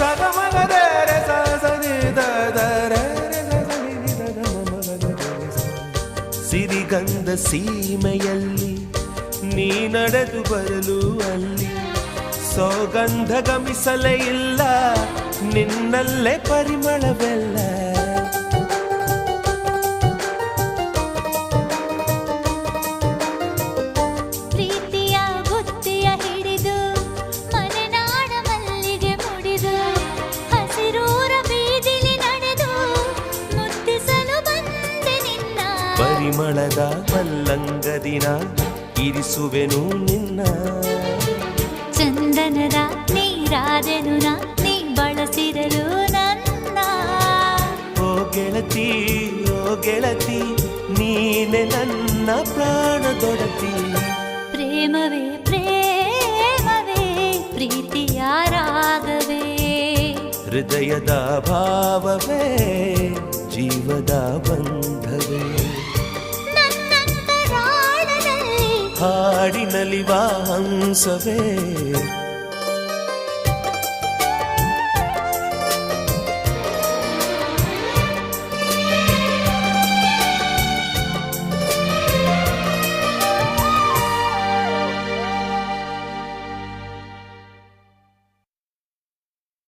ಸಗಮಗದೆ ರೆ ಸನಿ ದರೆ ಸಿರಿಗಂಧ ಸೀಮೆಯಲ್ಲಿ ನೀ ನಡೆದು ಬರಲು ಅಲ್ಲಿ ಸೌಗಂಧ ಗಮಿಸಲೇ ಇಲ್ಲ ನಿನ್ನಲ್ಲೇ ಪರಿಮಳವೆಲ್ಲ ಪ್ರೀತಿಯ ಬುತ್ತಿಯ ಹಿಡಿದು ಮಲೆನಾಡ ಮಲ್ಲಿಗೆ ಮುಡಿದು ಹಸಿರೂರ ಬೀದಿಲಿ ನಡೆದು ಮುತ್ತಿಸಲು ಬಂದೆ ನಿನ್ನ ಪರಿಮಳದ ಮಲ್ಲಂಗದಿನ ಇರಿಸುವೆನು ನಿನ್ನ ಚಂದನದ ನೀರಾದೆನು ನೀ ಬಳಸಿರಲು ನನ್ನ ಓ ಗೆಳತಿ ನೀನೆ ನನ್ನ ಪ್ರಾಣದೊಡತಿ ಪ್ರೇಮವೇ ಪ್ರೇಮವೇ ಪ್ರೀತಿಯ ರಾಗವೇ ಹೃದಯದ ಭಾವವೇ ಜೀವದ ಬಂಧವೇ ನನ್ನಂತರಾಳದಲ್ಲಿ ಹಾಡಿನಲಿವ ಹಂಸವೇ